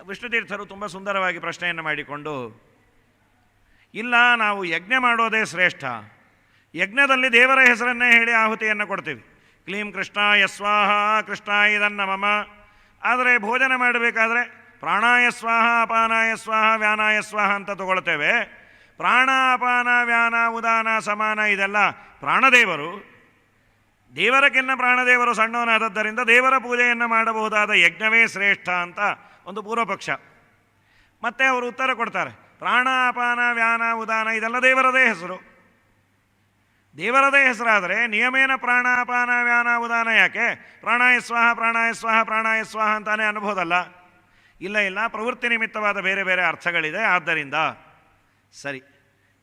ವಿಷ್ಣುತೀರ್ಥರು ತುಂಬ ಸುಂದರವಾಗಿ ಪ್ರಶ್ನೆಯನ್ನು ಮಾಡಿಕೊಂಡು, ಇಲ್ಲ ನಾವು ಯಜ್ಞ ಮಾಡೋದೇ ಶ್ರೇಷ್ಠ, ಯಜ್ಞದಲ್ಲಿ ದೇವರ ಹೆಸರನ್ನೇ ಹೇಳಿ ಆಹುತಿಯನ್ನು ಕೊಡ್ತೀವಿ, ಕ್ಲೀಂ ಕೃಷ್ಣಾಯ ಸ್ವಾಹ ಕೃಷ್ಣಾಯ ಇದನ್ನಮಮ. ಆದರೆ ಭೋಜನ ಮಾಡಬೇಕಾದ್ರೆ ಪ್ರಾಣಾಯ ಸ್ವಾಹ ಅಪಾನಾಯ ಸ್ವಾಹ ವ್ಯಾನಾಯ ಸ್ವಾಹ ಅಂತ ತಗೊಳ್ತೇವೆ. ಪ್ರಾಣ ಅಪಾನ ವ್ಯಾನ ಉದಾನ ಸಮಾನ ಇದೆಲ್ಲ ಪ್ರಾಣದೇವರು, ದೇವರಕ್ಕಿನ್ನ ಪ್ರಾಣದೇವರು ಸಣ್ಣವನಾದದ್ದರಿಂದ ದೇವರ ಪೂಜೆಯನ್ನು ಮಾಡಬಹುದಾದ ಯಜ್ಞವೇ ಶ್ರೇಷ್ಠ ಅಂತ ಒಂದು ಪೂರ್ವಪಕ್ಷ. ಮತ್ತು ಅವರು ಉತ್ತರ ಕೊಡ್ತಾರೆ, ಪ್ರಾಣ ಅಪಾನ ವ್ಯಾನ ಉದಾನ ಇದೆಲ್ಲ ದೇವರದೇ ಹೆಸರು. ದೇವರದೇ ಹೆಸರಾದರೆ ನಿಯಮೇನ ಪ್ರಾಣ ಅಪಾನ ವ್ಯಾನ ಉದಾನ ಯಾಕೆ? ಪ್ರಾಣಾಯ ಸ್ವಾಹ ಪ್ರಾಣಾಯ ಸ್ವಾಹ ಪ್ರಾಣಾಯ ಸ್ವಾಹ ಅಂತಾನೆ ಅನ್ಬೋದಲ್ಲ. ಇಲ್ಲ, ಪ್ರವೃತ್ತಿ ನಿಮಿತ್ತವಾದ ಬೇರೆ ಬೇರೆ ಅರ್ಥಗಳಿದೆ. ಆದ್ದರಿಂದ ಸರಿ,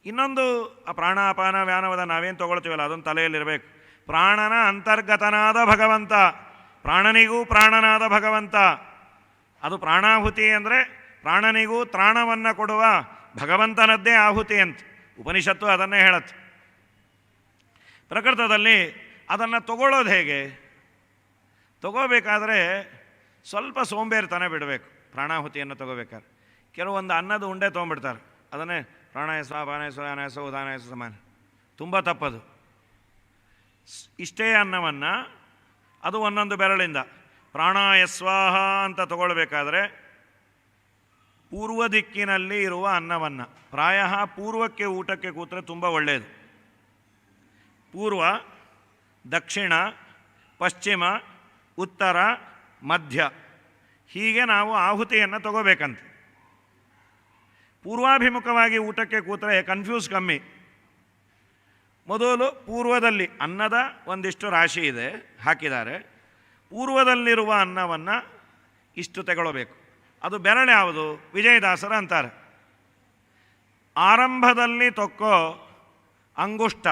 ಇನ್ನೊಂದು ಆ ಪ್ರಾಣ ಅಪಾನ ವ್ಯಾನವದ ನಾವೇನು ತೊಗೊಳ್ತೀವಲ್ಲ ಅದೊಂದು ತಲೆಯಲ್ಲಿರಬೇಕು. ಪ್ರಾಣನ ಅಂತರ್ಗತನಾದ ಭಗವಂತ, ಪ್ರಾಣನಿಗೂ ಪ್ರಾಣನಾದ ಭಗವಂತ. ಅದು ಪ್ರಾಣಾಹುತಿ ಅಂದರೆ ಪ್ರಾಣನಿಗೂ ತ್ರಾಣವನ್ನು ಕೊಡುವ ಭಗವಂತನದ್ದೇ ಆಹುತಿ ಅಂತ ಉಪನಿಷತ್ತು ಅದನ್ನೇ ಹೇಳುತ್ತೆ. ಪ್ರಕೃತದಲ್ಲಿ ಅದನ್ನು ತಗೊಳ್ಳೋದು ಹೇಗೆ? ತಗೋಬೇಕಾದ್ರೆ ಸ್ವಲ್ಪ ಸೋಂಬೇರಿತನ ಬಿಡಬೇಕು. ಪ್ರಾಣಾಹುತಿಯನ್ನು ತಗೋಬೇಕಾದ್ರೆ ಕೆಲವೊಂದು ಅನ್ನದ ಉಂಡೆ ತೊಗೊಂಡ್ಬಿಡ್ತಾರೆ, ಅದನ್ನೇ ಪ್ರಾಣಾಯ ಸ್ವಾಹ ಪ್ರಾಣಾಯ ಸ್ವಾಹ ವ್ಯಾನಾಯ ಸ್ವಾಹ ಉದಾನಾಯ ಸ್ವಾಹ ಸಮಾನ. ತುಂಬ ತಪ್ಪದು. ಇಷ್ಟೇ ಅನ್ನವನ್ನು ಅದು ಒಂದೊಂದು ಬೆರಳಿಂದ ಪ್ರಾಣಾಯ ಸ್ವಾಹ ಅಂತ ತಗೊಳ್ಬೇಕಾದ್ರೆ ಪೂರ್ವ ದಿಕ್ಕಿನಲ್ಲಿ ಇರುವ ಅನ್ನವನ್ನು, ಪ್ರಾಯ ಪೂರ್ವಕ್ಕೆ ಊಟಕ್ಕೆ ಕೂತ್ರೆ ತುಂಬ ಒಳ್ಳೆಯದು. ಪೂರ್ವ, ದಕ್ಷಿಣ, ಪಶ್ಚಿಮ, ಉತ್ತರ, ಮಧ್ಯ ಹೀಗೆ ನಾವು ಆಹುತಿಯನ್ನು ತಗೋಬೇಕಂತ. ಪೂರ್ವಾಭಿಮುಖವಾಗಿ ಊಟಕ್ಕೆ ಕೂತರೆ ಕನ್ಫ್ಯೂಸ್ ಕಮ್ಮಿ. ಮೊದಲು ಪೂರ್ವದಲ್ಲಿ ಅನ್ನದ ಒಂದಿಷ್ಟು ರಾಶಿ ಇದೆ, ಹಾಕಿದ್ದಾರೆ. ಪೂರ್ವದಲ್ಲಿರುವ ಅನ್ನವನ್ನು ಇಷ್ಟು ತಗೊಳ್ಳಬೇಕು. ಅದು ಬೆರಳು ಯಾವುದು? ವಿಜಯದಾಸರ ಅಂತಾರೆ. ಆರಂಭದಲ್ಲಿ ತೊಕ್ಕೋ ಅಂಗುಷ್ಟ.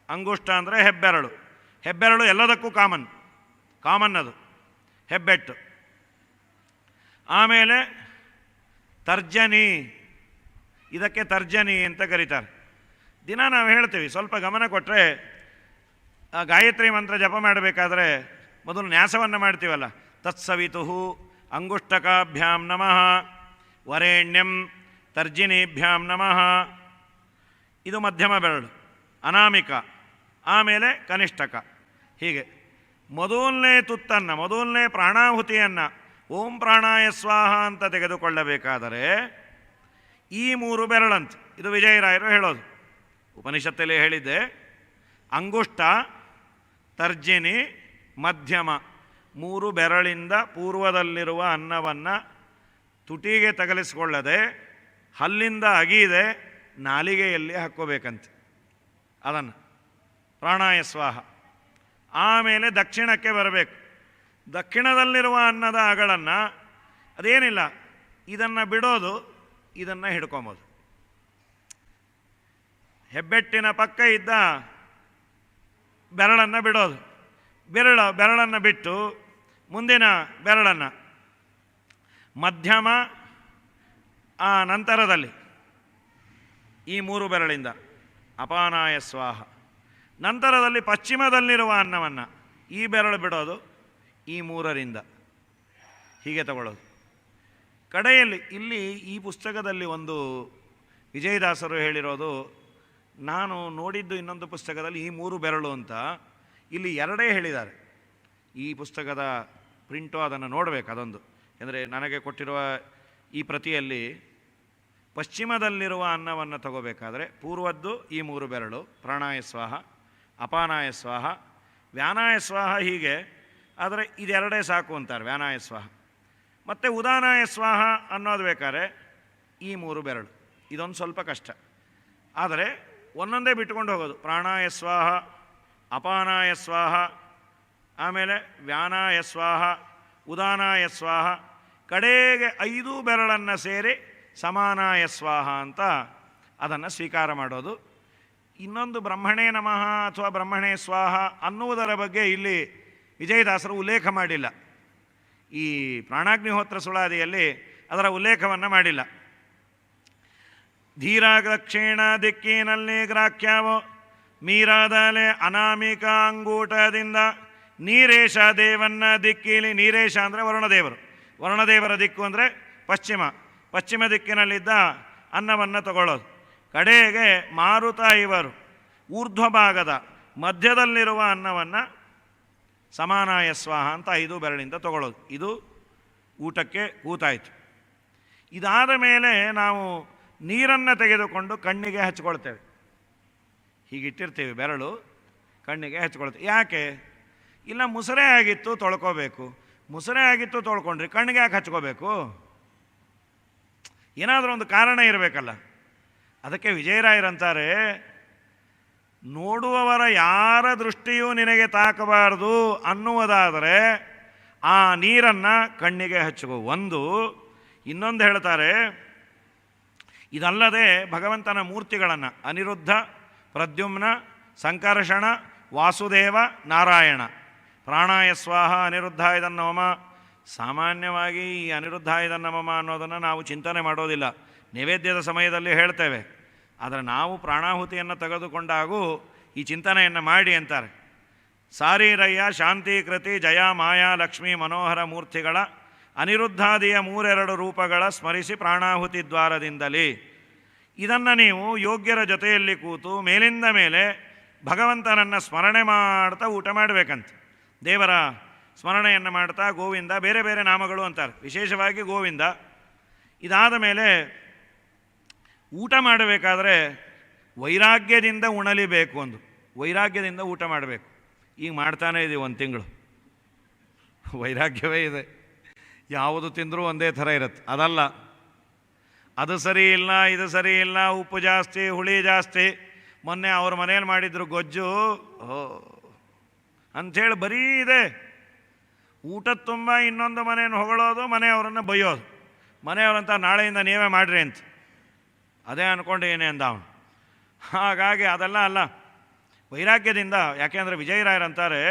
ಅಂಗುಷ್ಟ ಅಂದರೆ ಹೆಬ್ಬೆರಳು. ಹೆಬ್ಬೆರಳು ಎಲ್ಲದಕ್ಕೂ ಕಾಮನ್ ಅದು ಹೆಬ್ಬೆಟ್ಟು. ಆಮೇಲೆ ತರ್ಜನಿ, ಇದಕ್ಕೆ ತರ್ಜನಿ ಅಂತ ಕರೀತಾರೆ. ದಿನ ನಾವು ಹೇಳ್ತೀವಿ, ಸ್ವಲ್ಪ ಗಮನ ಕೊಟ್ಟರೆ ಗಾಯತ್ರಿ ಮಂತ್ರ ಜಪ ಮಾಡಬೇಕಾದ್ರೆ ಮೊದಲು ನ್ಯಾಸವನ್ನು ಮಾಡ್ತೀವಲ್ಲ, ತತ್ಸವಿತು ಅಂಗುಷ್ಟಕಾಭ್ಯಾಂ ನಮಃ ವರೇಣ್ಯಂ ತರ್ಜಿನೀಭ್ಯಾಂ ನಮಃ. ಇದು ಮಧ್ಯಮ ಬೆರಳು, ಅನಾಮಿಕ, ಆಮೇಲೆ ಕನಿಷ್ಠಕ. ಹೀಗೆ ಮೊದಲನೇ ತುತ್ತನ್ನು, ಮೊದಲನೇ ಪ್ರಾಣಾಹುತಿಯನ್ನು ಓಂ ಪ್ರಾಣಾಯ ಸ್ವಾಹ ಅಂತ ತೆಗೆದುಕೊಳ್ಳಬೇಕಾದರೆ ಈ ಮೂರು ಬೆರಳಂತ. ಇದು ವಿಜಯರಾಯರು ಹೇಳೋದು. ಉಪನಿಷತ್ತಲ್ಲಿ ಹೇಳಿದ್ದೆ, ಅಂಗುಷ್ಟ, ತರ್ಜಿನಿ, ಮಧ್ಯಮ ಮೂರು ಬೆರಳಿಂದ ಪೂರ್ವದಲ್ಲಿರುವ ಅನ್ನವನ್ನು ತುಟಿಗೆ ತಗಲಿಸಿಕೊಳ್ಳದೆ ಹಲ್ಲಿಂದ ಅಗೀದೆ ನಾಲಿಗೆಯಲ್ಲಿ ಹಾಕ್ಕೋಬೇಕಂತೆ ಅದನ್ನು, ಪ್ರಾಣಾಯ ಸ್ವಾಹ. ಆಮೇಲೆ ದಕ್ಷಿಣಕ್ಕೆ ಬರಬೇಕು. ದಕ್ಷಿಣದಲ್ಲಿರುವ ಅನ್ನದ ಅಗಳನ್ನು ಅದೇನಿಲ್ಲ, ಇದನ್ನು ಬಿಡೋದು, ಇದನ್ನು ಹಿಡ್ಕೊಂಬೋದು. ಹೆಬ್ಬೆಟ್ಟಿನ ಪಕ್ಕ ಇದ್ದ ಬೆರಳನ್ನು ಬಿಡೋದು, ಬೆರಳನ್ನು ಬಿಟ್ಟು ಮುಂದಿನ ಬೆರಳನ್ನು ಮಧ್ಯಮ, ಆ ನಂತರದಲ್ಲಿ ಈ ಮೂರು ಬೆರಳಿಂದ ಅಪಾನಾಯ ಸ್ವಾಹ. ನಂತರದಲ್ಲಿ ಪಶ್ಚಿಮದಲ್ಲಿರುವ ಅನ್ನವನ್ನು ಈ ಬೆರಳು ಬಿಡೋದು, ಈ ಮೂರರಿಂದ ಹೀಗೆ ತಗೊಳ್ಳೋದು. ಕಡೆಯಲ್ಲಿ ಇಲ್ಲಿ ಈ ಪುಸ್ತಕದಲ್ಲಿ ಒಂದು ವಿಜಯದಾಸರು ಹೇಳಿರೋದು, ನಾನು ನೋಡಿದ್ದು ಇನ್ನೊಂದು ಪುಸ್ತಕದಲ್ಲಿ ಈ ಮೂರು ಬೆರಳು ಅಂತ, ಇಲ್ಲಿ ಎರಡೇ ಹೇಳಿದ್ದಾರೆ. ಈ ಪುಸ್ತಕದ ಪ್ರಿಂಟು ಅದನ್ನು ನೋಡಬೇಕು ಅದೊಂದು. ಅಂದರೆ ನನಗೆ ಕೊಟ್ಟಿರುವ ಈ ಪ್ರತಿಯಲ್ಲಿ ಪಶ್ಚಿಮದಲ್ಲಿರುವ ಅನ್ನವನ್ನು ತಗೋಬೇಕಾದ್ರೆ ಪೂರ್ವದ್ದು ಈ ಮೂರು ಬೆರಳು, ಪ್ರಾಣಾಯ ಸ್ವಾಹ, ಅಪಾನಾಯ ಸ್ವಾಹ, ವ್ಯಾನಾಯ ಸ್ವಾಹ ಹೀಗೆ. ಆದರೆ ಇದೆರಡೇ ಸಾಕು ಅಂತಾರೆ, ವ್ಯಾನಾಯ ಸ್ವಾಹ. ಮತ್ತು ಉದಾನಾಯ ಸ್ವಾಹ ಅನ್ನೋದು ಬೇಕಾದ್ರೆ ಈ ಮೂರು ಬೆರಳು. ಇದೊಂದು ಸ್ವಲ್ಪ ಕಷ್ಟ, ಆದರೆ ಒಂದೊಂದೇ ಬಿಟ್ಕೊಂಡು ಹೋಗೋದು. ಪ್ರಾಣಾಯ ಸ್ವಾಹ, ಅಪಾನಾಯ ಸ್ವಾಹ, ಆಮೇಲೆ ವ್ಯಾನಾಯ ಸ್ವಾಹ, ಉದಾನಾಯ ಸ್ವಾಹ, ಕಡೆಗೆ 5 ಬೆರಳನ್ನು ಸೇರಿ ಸಮಾನಾಯ ಸ್ವಾಹ ಅಂತ ಅದನ್ನು ಸ್ವೀಕಾರ ಮಾಡೋದು. ಇನ್ನೊಂದು ಬ್ರಹ್ಮಣೇ ನಮಃ ಅಥವಾ ಬ್ರಹ್ಮಣೇ ಸ್ವಾಹ ಅನ್ನುವುದರ ಬಗ್ಗೆ ಇಲ್ಲಿ ವಿಜಯದಾಸರು ಉಲ್ಲೇಖ ಮಾಡಿಲ್ಲ. ಈ ಪ್ರಾಣಾಗ್ನಿಹೋತ್ರ ಸುಳಾದಿಯಲ್ಲಿ ಅದರ ಉಲ್ಲೇಖವನ್ನು ಮಾಡಿಲ್ಲ. ಧೀರ ದಕ್ಷಿಣ ದಿಕ್ಕಿನಲ್ಲಿ ಗ್ರಾಖ್ಯಾವೋ ಮೀರಾದಲೆ ಅನಾಮಿಕ ಅಂಗೂಟದಿಂದ ನೀರೇಶ ದೇವನ್ನ ದಿಕ್ಕಿಲಿ. ನೀರೇಶ ಅಂದರೆ ವರುಣದೇವರು, ವರುಣದೇವರ ದಿಕ್ಕು ಅಂದರೆ ಪಶ್ಚಿಮ ದಿಕ್ಕಿನಲ್ಲಿದ್ದ ಅನ್ನವನ್ನು ತಗೊಳ್ಳೋದು. ಕಡೆಗೆ ಮಾರುತ ಇವರು ಊರ್ಧ್ವ ಭಾಗದ ಮಧ್ಯದಲ್ಲಿರುವ ಅನ್ನವನ್ನು ಸಮಾನಾಯ ಸ್ವಾಹ ಅಂತ 5 ಬೆರಳಿಂದ ತಗೊಳ್ಳೋದು. ಇದು ಊಟಕ್ಕೆ ಕೂತಾಯಿತು. ಇದಾದ ಮೇಲೆ ನಾವು ನೀರನ್ನು ತೆಗೆದುಕೊಂಡು ಕಣ್ಣಿಗೆ ಹಚ್ಕೊಳ್ತೇವೆ. ಹೀಗಿಟ್ಟಿರ್ತೀವಿ, ಬೆರಳು ಕಣ್ಣಿಗೆ ಹಚ್ಕೊಳ್ತೇವೆ. ಯಾಕೆ? ಇಲ್ಲ ಮುಸರೆ ಆಗಿತ್ತು ತೊಳ್ಕೋಬೇಕು. ಮುಸರೆ ಆಗಿತ್ತು ತೊಳ್ಕೊಂಡ್ರಿ, ಕಣ್ಣಿಗೆ ಯಾಕೆ ಹಚ್ಕೋಬೇಕು? ಏನಾದರೂ ಒಂದು ಕಾರಣ ಇರಬೇಕಲ್ಲ. ಅದಕ್ಕೆ ವಿಜಯರಾಯರಂತಾರೆ, ನೋಡುವವರ ಯಾರ ದೃಷ್ಟಿಯೂ ನಿನಗೆ ತಾಕಬಾರದು ಅನ್ನುವುದಾದರೆ ಆ ನೀರನ್ನು ಕಣ್ಣಿಗೆ ಹಚ್ಚುವ ಒಂದು. ಇನ್ನೊಂದು ಹೇಳ್ತಾರೆ, ಇದಲ್ಲದೆ ಭಗವಂತನ ಮೂರ್ತಿಗಳನ್ನು ಅನಿರುದ್ಧ, ಪ್ರದ್ಯುಮ್ನ, ಸಂಕರ್ಷಣ, ವಾಸುದೇವ, ನಾರಾಯಣ, ಪ್ರಾಣಾಯ ಸ್ವಾಹ, ಅನಿರುದ್ಧಾಯ ನಮಃ. ಸಾಮಾನ್ಯವಾಗಿ ಈ ಅನಿರುದ್ಧಾಯ ನಮಃ ಅನ್ನೋದನ್ನು ನಾವು ಚಿಂತನೆ ಮಾಡೋದಿಲ್ಲ, ನೈವೇದ್ಯದ ಸಮಯದಲ್ಲಿ ಹೇಳ್ತೇವೆ. ಆದರೆ ನಾವು ಪ್ರಾಣಾಹುತಿಯನ್ನು ತೆಗೆದುಕೊಂಡಾಗೂ ಈ ಚಿಂತನೆಯನ್ನು ಮಾಡಿ ಅಂತಾರೆ. ಸಾರೀರಯ್ಯ ಶಾಂತೀಕೃತಿ ಜಯ ಮಾಯಾ ಲಕ್ಷ್ಮೀ ಮನೋಹರ ಮೂರ್ತಿಗಳ ಅನಿರುದ್ಧಾದಿಯ 3 ರೂಪಗಳ ಸ್ಮರಿಸಿ ಪ್ರಾಣಾಹುತಿ ದ್ವಾರದಿಂದಲೇ. ಇದನ್ನು ನೀವು ಯೋಗ್ಯರ ಜೊತೆಯಲ್ಲಿ ಕೂತು ಮೇಲಿಂದ ಮೇಲೆ ಭಗವಂತನನ್ನು ಸ್ಮರಣೆ ಮಾಡ್ತಾ ಊಟ ಮಾಡಬೇಕಂತ. ದೇವರ ಸ್ಮರಣೆಯನ್ನು ಮಾಡ್ತಾ ಗೋವಿಂದ, ಬೇರೆ ಬೇರೆ ನಾಮಗಳು ಅಂತಾರೆ, ವಿಶೇಷವಾಗಿ ಗೋವಿಂದ. ಇದಾದ ಮೇಲೆ ಊಟ ಮಾಡಬೇಕಾದ್ರೆ ವೈರಾಗ್ಯದಿಂದ ಉಣಲಿಬೇಕು. ಒಂದು ವೈರಾಗ್ಯದಿಂದ ಊಟ ಮಾಡಬೇಕು. ಈಗ ಮಾಡ್ತಾನೇ ಇದ್ದೀವಿ 1 ತಿಂಗಳು, ವೈರಾಗ್ಯವೇ ಇದೆ. ಯಾವುದು ತಿಂದರೂ ಒಂದೇ ಥರ ಇರುತ್ತೆ. ಅದಲ್ಲ, ಅದು ಸರಿ ಇಲ್ಲ, ಇದು ಸರಿ ಇಲ್ಲ, ಉಪ್ಪು ಜಾಸ್ತಿ, ಹುಳಿ ಜಾಸ್ತಿ. ಮೊನ್ನೆ ಅವ್ರ ಮನೇಲಿ ಮಾಡಿದ್ರು ಗೊಜ್ಜು ಅಂಥೇಳಿ ಬರೀ ಇದೆ. ಊಟದ ತುಂಬ ಇನ್ನೊಂದು ಮನೆಯನ್ನು ಹೊಗಳೋದು, ಮನೆಯವರನ್ನು ಬೈಯೋದು. ಮನೆಯವರಂತ ನಾಳೆಯಿಂದ ನೀವೇ ಮಾಡಿರಿ ಅಂತ. ಅದೇ ಅಂದ್ಕೊಂಡು ಏನೇ ಅಂದ ಅವನು. ಹಾಗಾಗಿ ಅದೆಲ್ಲ ಅಲ್ಲ, ವೈರಾಗ್ಯದಿಂದ. ಯಾಕೆಂದರೆ ವಿಜಯರಾಯರಂತಾರೆ,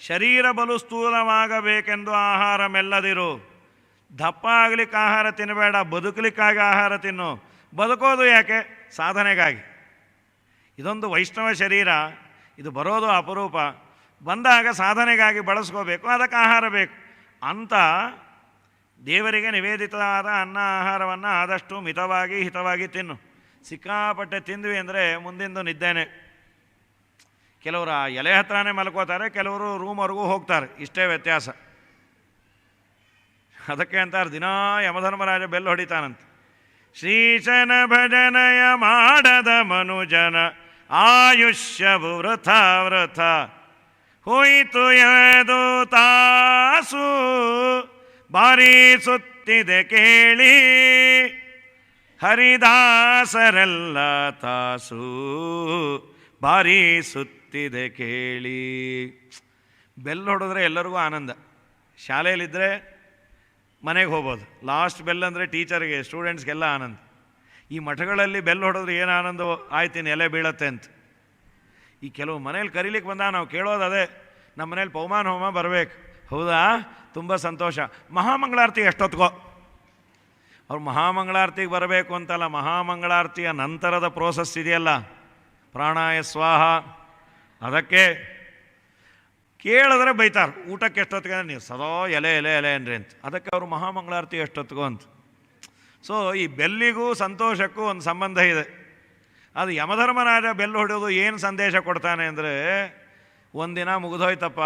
ಶರೀರ ಬಲು ಸ್ಥೂಲವಾಗಬೇಕೆಂದು ಆಹಾರ ಮೆಲ್ಲದಿರು. ದಪ್ಪ ಆಗಲಿಕ್ಕೆ ಆಹಾರ ತಿನ್ನಬೇಡ, ಬದುಕಲಿಕ್ಕಾಗಿ ಆಹಾರ ತಿನ್ನು. ಬದುಕೋದು ಯಾಕೆ? ಸಾಧನೆಗಾಗಿ. ಇದೊಂದು ವೈಷ್ಣವ ಶರೀರ, ಇದು ಬರೋದು ಅಪರೂಪ. ಬಂದಾಗ ಸಾಧನೆಗಾಗಿ ಬಳಸ್ಕೋಬೇಕು, ಅದಕ್ಕೆ ಆಹಾರ ಬೇಕು ಅಂತ ದೇವರಿಗೆ ನಿವೇದಿತವಾದ ಅನ್ನ ಆಹಾರವನ್ನು ಆದಷ್ಟು ಮಿತವಾಗಿ ಹಿತವಾಗಿ ತಿನ್ನು. ಸಿಕ್ಕಾಪಟ್ಟೆ ತಿಂದ್ವಿ ಅಂದರೆ ಮುಂದಿಂದು ನಿದ್ದೇನೆ. ಕೆಲವರು ಆ ಎಲೆ ಹತ್ರನೇ ಮಲ್ಕೋತಾರೆ, ಕೆಲವರು ರೂಮ್ವರೆಗೂ ಹೋಗ್ತಾರೆ. ಇಷ್ಟೇ ವ್ಯತ್ಯಾಸ. ಅದಕ್ಕೆ ಅಂತಾರೆ, ದಿನಾ ಯಮಧರ್ಮರಾಜ ಬೆಲ್ಲ ಹೊಡಿತಾನಂತ. ಶ್ರೀಶನ ಭಜನಯ ಮಾಡದ ಮನುಜನ ಆಯುಷ್ಯವು ವೃಥ ವೃಥ ಹೋಯಿತು ಯದು ತಾಸು ಬಾರಿಸುತ್ತಿದೆ ಕೇಳಿ ಹರಿದಾಸರೆಲ್ಲ ತಾಸು ಬಾರಿಸುತ್ತಿದೆ ಕೇಳಿ. ಬೆಲ್ ಹೊಡೆದ್ರೆ ಎಲ್ಲರಿಗೂ ಆನಂದ. ಶಾಲೆಯಲ್ಲಿದ್ದರೆ ಮನೆಗೆ ಹೋಗ್ಬೋದು. ಲಾಸ್ಟ್ ಬೆಲ್ ಅಂದರೆ ಟೀಚರ್ಗೆ, ಸ್ಟೂಡೆಂಟ್ಸ್ಗೆಲ್ಲ ಆನಂದ. ಈ ಮಠಗಳಲ್ಲಿ ಬೆಲ್ ಹೊಡೆದ್ರೆ ಏನು ಆನಂದ, ಆಯ್ತೀನಿ ಎಲೆ ಬೀಳತ್ತೆ ಅಂತ. ಈ ಕೆಲವು ಮನೇಲಿ ಕರೀಲಿಕ್ಕೆ ಬಂದಾಗ ನಾವು ಕೇಳೋದು ಅದೇ, ನಮ್ಮ ಮನೇಲಿ ಪವಮಾನ ಹೋಮ ಬರಬೇಕು. ಹೌದಾ, ತುಂಬ ಸಂತೋಷ. ಮಹಾಮಂಗಳಾರತಿ ಎಷ್ಟೊತ್ತಿಗೋ? ಅವ್ರು ಮಹಾಮಂಗಳಾರತಿಗೆ ಬರಬೇಕು ಅಂತಲ್ಲ, ಮಹಾಮಂಗಳಾರತಿಯ ನಂತರದ ಪ್ರೋಸೆಸ್ ಇದೆಯಲ್ಲ, ಪ್ರಾಣಾಯ ಸ್ವಾಹ, ಅದಕ್ಕೆ ಕೇಳಿದ್ರೆ ಬೈತಾರೆ. ಊಟಕ್ಕೆ ಎಷ್ಟೊತ್ತಿಗೆ ನೀವು ಸದಾ ಎಲೆ ಎಲೆ ಎಲೆ ಅನ್ರಿ ಅಂತ. ಅದಕ್ಕೆ ಅವರು ಮಹಾಮಂಗಳಾರತಿ ಎಷ್ಟೊತ್ತಿಗೋ ಅಂತ. ಸೊ ಈ ಬೆಲ್ಲಿಗೂ ಸಂತೋಷಕ್ಕೂ ಒಂದು ಸಂಬಂಧ ಇದೆ. ಅದು ಯಮಧರ್ಮರಾಜ ಬೆಲ್ಲು ಹೊಡೆಯೋದು ಏನು ಸಂದೇಶ ಕೊಡ್ತಾನೆ ಅಂದರೆ, ಒಂದಿನ ಮುಗಿದೋಯ್ತಪ್ಪ,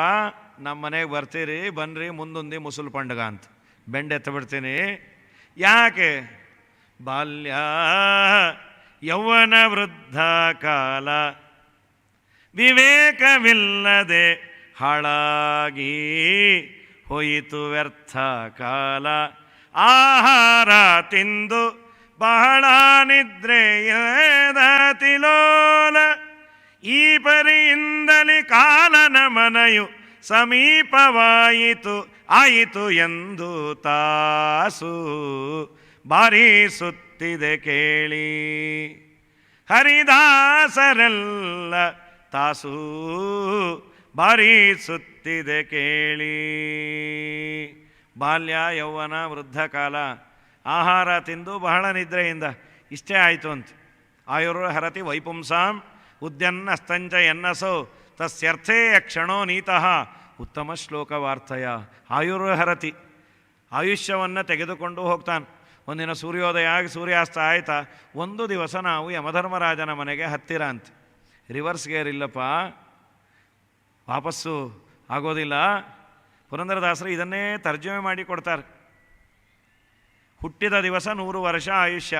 ನಮ್ಮ ಮನೆಗೆ ಬರ್ತೀರಿ, ಬನ್ನಿರಿ, ಮುಂದೊಂದು ಮುಸುಲ್ ಪಂಡಗ ಅಂತ ಬೆಂಡೆತ್ತು ಬಿಡ್ತೀನಿ. ಯಾಕೆ? ಬಾಲ್ಯ ಯೌವನ ವೃದ್ಧ ಕಾಲ ವಿವೇಕವಿಲ್ಲದೆ ಹಾಳಾಗಿ ಹೋಯಿತು ವ್ಯರ್ಥ ಕಾಲ. ಆಹಾರ ತಿಂದು ಬಹಳ ನಿದ್ರೆಯದ ತಿಲೋಲ ಈ ಪರಿಯಿಂದಲೇ ಕಾಲನ ಮನೆಯು ಸಮೀಪವಾಯಿತು ಆಯಿತು ಎಂದು ತಾಸು ಬಾರಿಸುತ್ತಿದೆ ಕೇಳಿ ಹರಿದಾಸರೆಲ್ಲ ತಾಸು ಬಾರಿಸುತ್ತಿದೆ ಕೇಳಿ. ಬಾಲ್ಯ ಯೌವನ ವೃದ್ಧ ಕಾಲ, ಆಹಾರ ತಿಂದು ಬಹಳ ನಿದ್ರೆಯಿಂದ ಇಷ್ಟೇ ಆಯಿತು ಅಂತ. ಆಯುರ್ಹರತಿ ವೈಪುಂಸಾಂ ಉದ್ಯನ್ನಸ್ತಂಚ ಎನ್ನಸೋ ತಸ್ಯರ್ಥೇ ಕ್ಷಣೋ ನೀತಃ ಉತ್ತಮ ಶ್ಲೋಕವಾರ್ಥಯ. ಆಯುರ್ಹರತಿ, ಆಯುಷ್ಯವನ್ನು ತೆಗೆದುಕೊಂಡು ಹೋಗ್ತಾನೆ. ಒಂದಿನ ಸೂರ್ಯೋದಯ ಆಗಿ ಸೂರ್ಯಾಸ್ತ ಆಯ್ತಾ, ಒಂದು ದಿವಸ ನಾವು ಯಮಧರ್ಮರಾಜನ ಮನೆಗೆ ಹತ್ತಿರ ಅಂತ. ರಿವರ್ಸ್ ಗೇರ್ ಇಲ್ಲಪ್ಪ, ವಾಪಸ್ಸು ಆಗೋದಿಲ್ಲ. ಪುರಂದರದಾಸರು ಇದನ್ನೇ ತರ್ಜಮೆ ಮಾಡಿ ಕೊಡ್ತಾರೆ. ಹುಟ್ಟಿದ ದಿವಸ 100 ವರ್ಷ ಆಯುಷ್ಯ,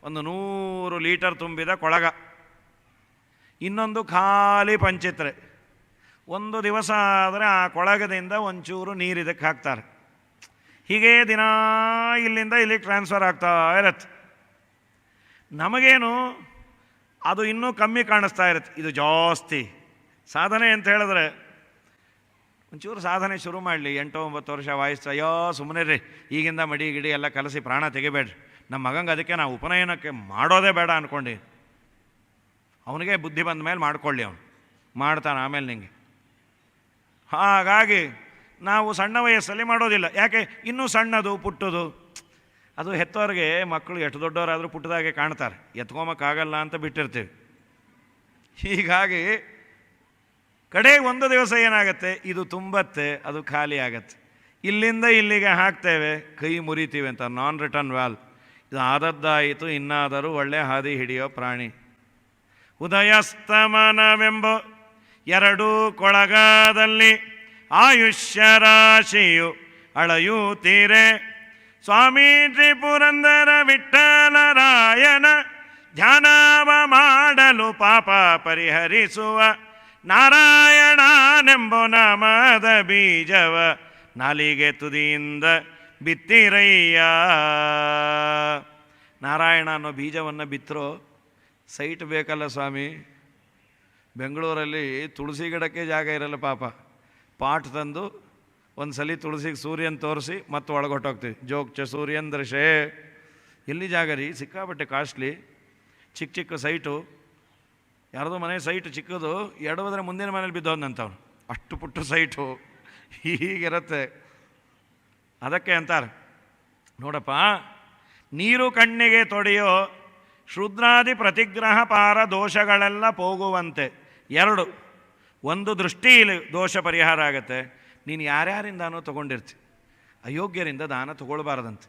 ಒಂದು 100 ಲೀಟರ್ ತುಂಬಿದ ಕೊಳಗ, ಇನ್ನೊಂದು ಖಾಲಿ ಪಂಚಿತ್ರೆ. ಒಂದು ದಿವಸ ಆದರೆ ಆ ಕೊಳಗದಿಂದ ಒಂಚೂರು ನೀರು ಇದಕ್ಕೆ ಹಾಕ್ತಾರೆ. ಹೀಗೆ ದಿನ ಇಲ್ಲಿಂದ ಇಲ್ಲಿಗೆ ಟ್ರಾನ್ಸ್ಫರ್ ಆಗ್ತಾ ಇರತ್ತೆ. ನಮಗೇನು ಅದು ಇನ್ನೂ ಕಮ್ಮಿ ಕಾಣಿಸ್ತಾ ಇರುತ್ತೆ, ಇದು ಜಾಸ್ತಿ. ಸಾಧನೆ ಅಂತ ಹೇಳಿದ್ರೆ ಒಂಚೂರು ಸಾಧನೆ ಶುರು ಮಾಡಲಿ, 8-9 ವರ್ಷ ವಾಯಿಸ್ತಾ, ಅಯ್ಯೋ ಸುಮ್ಮನೆ ರೀ, ಈಗಿಂದ ಮಡಿ ಗಿಡಿ ಎಲ್ಲ ಕಲಸಿ ಪ್ರಾಣ ತೆಗಿಬೇಡ್ರಿ. ನಮ್ಮ ಮಗಂಗೆ ಅದಕ್ಕೆ ನಾವು ಉಪನಯನಕ್ಕೆ ಮಾಡೋದೇ ಬೇಡ ಅಂದ್ಕೊಂಡು, ಅವನಿಗೆ ಬುದ್ಧಿ ಬಂದ ಮೇಲೆ ಮಾಡ್ಕೊಳ್ಳಿ, ಅವನು ಮಾಡ್ತಾನೆ ಆಮೇಲೆ ನಿಂಗೆ. ಹಾಗಾಗಿ ನಾವು ಸಣ್ಣ ವಯಸ್ಸಲ್ಲಿ ಮಾಡೋದಿಲ್ಲ. ಯಾಕೆ? ಇನ್ನೂ ಸಣ್ಣದು ಪುಟ್ಟದು. ಅದು ಹೆತ್ತವ್ರಿಗೆ ಮಕ್ಕಳು ಎಷ್ಟು ದೊಡ್ಡವರಾದರೂ ಪುಟ್ಟದಾಗೆ ಕಾಣ್ತಾರೆ, ಎತ್ಕೊಂಬಕ್ಕಾಗಲ್ಲ ಅಂತ ಬಿಟ್ಟಿರ್ತೀವಿ. ಹೀಗಾಗಿ ಕಡೆಗೆ ಒಂದು ದಿವಸ ಏನಾಗುತ್ತೆ, ಇದು ತುಂಬತ್ತೆ, ಅದು ಖಾಲಿ ಆಗತ್ತೆ. ಇಲ್ಲಿಂದ ಇಲ್ಲಿಗೆ ಹಾಕ್ತೇವೆ, ಕೈ ಮುರಿತೀವಿ ಅಂತ. ನಾನ್ ರಿಟರ್ನ್ ವ್ಯಾಲ್. ಇದು ಆದದ್ದಾಯಿತು, ಇನ್ನಾದರೂ ಒಳ್ಳೆ ಹಾದಿ ಹಿಡಿಯೋ ಪ್ರಾಣಿ. ಉದಯಸ್ತಮನವೆಂಬ 2 ಕೊಳಗದಲ್ಲಿ ಆಯುಷ್ಯ ರಾಶಿಯು ಅಳೆಯುತ್ತೀರೆ. ಸ್ವಾಮಿ ಶ್ರೀ ಪುರಂದರ ವಿಠ್ಠಲರಾಯನ ಧ್ಯಾನವ ಮಾಡಲು ಪಾಪ ಪರಿಹರಿಸುವ ನಾರಾಯಣನೆಂಬ ನಾಮದ ಬೀಜವ ನಾಲಿಗೆ ತುದಿಯಿಂದ ಬಿತ್ತಿರಯ್ಯ. ನಾರಾಯಣ ಅನ್ನೋ ಬೀಜವನ್ನು ಬಿತ್ತರೋ ಸೈಟ್ ಬೇಕಲ್ಲ ಸ್ವಾಮಿ. ಬೆಂಗಳೂರಲ್ಲಿ ತುಳಸಿ ಗಿಡಕ್ಕೆ ಜಾಗ ಇರಲ್ಲ ಪಾಪ. ಪಾಟ್ ತಂದು ಒಂದು ಸಲ ತುಳಸಿಗೆ ಸೂರ್ಯನ ತೋರಿಸಿ ಮತ್ತು ಒಳಗೊಟ್ಟೋಗ್ತೀವಿ. ಜೋಗ್ಚ ಸೂರ್ಯನ ದೃಶೆ. ಎಲ್ಲಿ ಜಾಗ ರೀ? ಸಿಕ್ಕಾಬಟ್ಟೆ ಕಾಸ್ಟ್ಲಿ. ಚಿಕ್ಕ ಚಿಕ್ಕ ಸೈಟು, ಯಾರ್ದೋ ಮನೆ ಸೈಟು ಚಿಕ್ಕದು, ಎಡವದ್ರೆ ಮುಂದಿನ ಮನೇಲಿ ಬಿದ್ದೋದಂಥವ್ನು, ಅಷ್ಟು ಪುಟ್ಟ ಸೈಟು ಹೀಗಿರುತ್ತೆ. ಅದಕ್ಕೆ ಅಂತಾರೆ ನೋಡಪ್ಪ, ನೀರು ಕಣ್ಣಿಗೆ ತೊಡೆಯೋ ಶೂದ್ರಾದಿ ಪ್ರತಿಗ್ರಹ ಪಾರ ದೋಷಗಳೆಲ್ಲ ಹೋಗುವಂತೆ. 2, ಒಂದು ದೃಷ್ಟಿಯಲ್ಲಿ ದೋಷ ಪರಿಹಾರ ಆಗುತ್ತೆ. ನೀನು ಯಾರ್ಯಾರಿಂದಾನೋ ತೊಗೊಂಡಿರ್ತಿ, ಅಯೋಗ್ಯರಿಂದ ದಾನ ತೊಗೊಳ್ಬಾರ್ದಂತೆ.